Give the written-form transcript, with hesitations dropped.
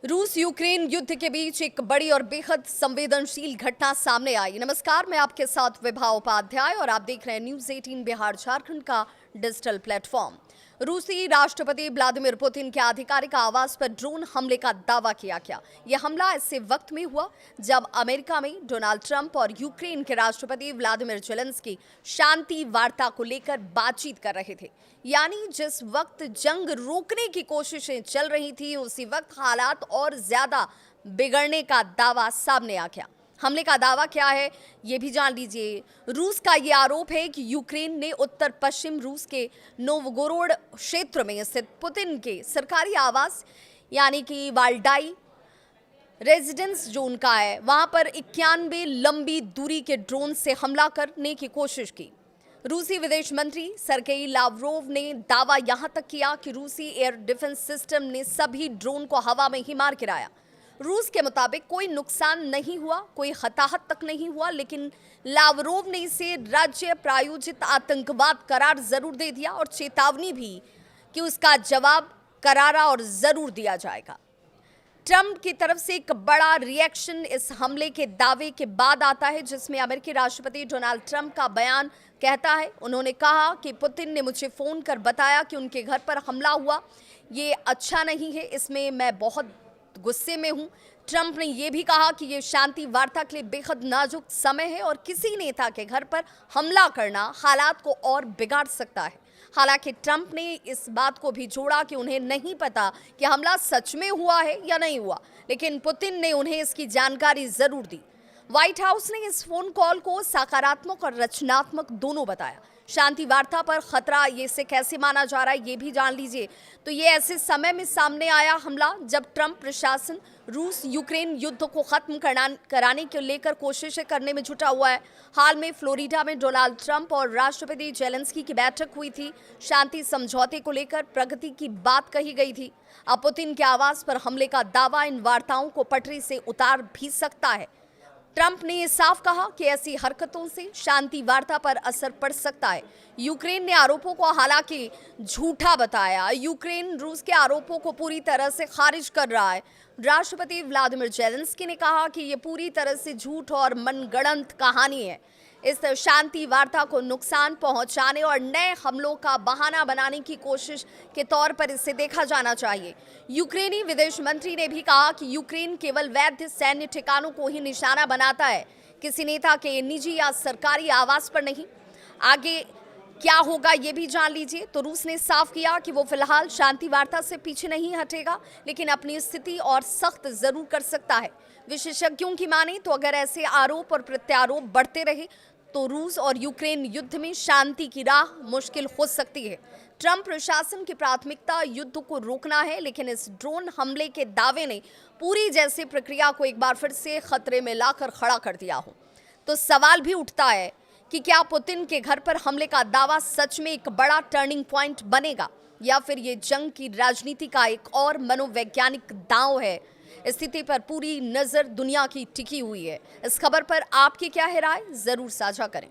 रूस यूक्रेन युद्ध के बीच एक बड़ी और बेहद संवेदनशील घटना सामने आई। नमस्कार, मैं आपके साथ विभा उपाध्याय और आप देख रहे हैं न्यूज 18 बिहार झारखंड का डिजिटल प्लेटफॉर्म। रूसी राष्ट्रपति व्लादिमीर पुतिन के आधिकारिक आवास पर ड्रोन हमले का दावा किया गया। यह हमला ऐसे वक्त में हुआ जब अमेरिका में डोनाल्ड ट्रंप और यूक्रेन के राष्ट्रपति व्लादिमीर जेलेंस्की शांति वार्ता को लेकर बातचीत कर रहे थे। यानी जिस वक्त जंग रोकने की कोशिशें चल रही थी, उसी वक्त हालात और ज्यादा बिगड़ने का दावा सामने आ गया। हमले का दावा क्या है, ये भी जान लीजिए। रूस का ये आरोप है कि यूक्रेन ने उत्तर पश्चिम रूस के नोवगोरोड क्षेत्र में स्थित पुतिन के सरकारी आवास यानी कि वाल्डाई रेजिडेंस जो उनका है, वहां पर 91 लंबी दूरी के ड्रोन से हमला करने की कोशिश की। रूसी विदेश मंत्री सर्गेई लावरोव ने दावा यहां तक किया कि रूसी एयर डिफेंस सिस्टम ने सभी ड्रोन को हवा में ही मार गिराया। रूस के मुताबिक कोई नुकसान नहीं हुआ, कोई हताहत तक नहीं हुआ, लेकिन लावरोव ने इसे राज्य प्रायोजित आतंकवाद करार जरूर दे दिया और चेतावनी भी कि उसका जवाब करारा और जरूर दिया जाएगा। ट्रंप की तरफ से एक बड़ा रिएक्शन इस हमले के दावे के बाद आता है, जिसमें अमेरिकी राष्ट्रपति डोनाल्ड ट्रंप का बयान कहता है। उन्होंने कहा कि पुतिन ने मुझे फोन कर बताया कि उनके घर पर हमला हुआ, ये अच्छा नहीं है, इसमें मैं बहुत गुस्से में हूं। ट्रंप ने यह भी कहा कि यह शांति वार्ता के लिए बेहद नाजुक समय है और किसी नेता के घर पर हमला करना हालात को और बिगाड़ सकता है। हालांकि ट्रंप ने इस बात को भी जोड़ा कि उन्हें नहीं पता कि हमला सच में हुआ है या नहीं हुआ, लेकिन पुतिन ने उन्हें इसकी जानकारी जरूर दी। व्हाइट हाउस ने इस फोन कॉल को सकारात्मक और रचनात्मक दोनों बताया। शांति वार्ता पर खतरा ये इसे कैसे माना जा रहा है, ये भी जान लीजिए। तो ये ऐसे समय में सामने आया हमला जब ट्रंप प्रशासन रूस यूक्रेन युद्ध को खत्म कराने के लेकर कोशिशें करने में जुटा हुआ है। हाल में फ्लोरिडा में डोनाल्ड ट्रंप और राष्ट्रपति जेलेंस्की की बैठक हुई थी। शांति समझौते को लेकर प्रगति की बात कही गई थी। अब पुतिन के आवास पर हमले का दावा इन वार्ताओं को पटरी से उतार भी सकता है। ट्रंप ने साफ कहा कि ऐसी हरकतों से शांति वार्ता पर असर पड़ सकता है। यूक्रेन ने आरोपों को हालांकि झूठा बताया। यूक्रेन रूस के आरोपों को पूरी तरह से खारिज कर रहा है। राष्ट्रपति व्लादिमीर जेलेंस्की ने कहा कि ये पूरी तरह से झूठ और मनगढ़ंत कहानी है। इस शांति वार्ता को नुकसान पहुंचाने और नए हमलों का बहाना बनाने की कोशिश के तौर पर इसे देखा जाना चाहिए। यूक्रेनी विदेश मंत्री ने भी कहा कि यूक्रेन केवल वैध सैन्य ठिकानों को ही निशाना बनाता है, किसी नेता के निजी या सरकारी आवास पर नहीं। आगे क्या होगा ये भी जान लीजिए। तो रूस ने साफ किया कि वो फिलहाल शांति वार्ता से पीछे नहीं हटेगा, लेकिन अपनी स्थिति और सख्त जरूर कर सकता है। विशेषज्ञों की माने तो अगर ऐसे आरोप और प्रत्यारोप बढ़ते रहे तो रूस और यूक्रेन युद्ध में शांति की राह मुश्किल हो सकती है। ट्रंप प्रशासन की प्राथमिकता युद्ध को रोकना है, लेकिन इस ड्रोन हमले के दावे ने पूरी जैसी प्रक्रिया को एक बार फिर से खतरे में लाकर खड़ा कर दिया हो। तो सवाल भी उठता है कि क्या पुतिन के घर पर हमले का दावा सच में एक बड़ा टर्निंग पॉइंट बनेगा, या फिर ये जंग की राजनीति का एक और मनोवैज्ञानिक दांव है। स्थिति पर पूरी नजर दुनिया की टिकी हुई है। इस खबर पर आपकी क्या है राय, जरूर साझा करें।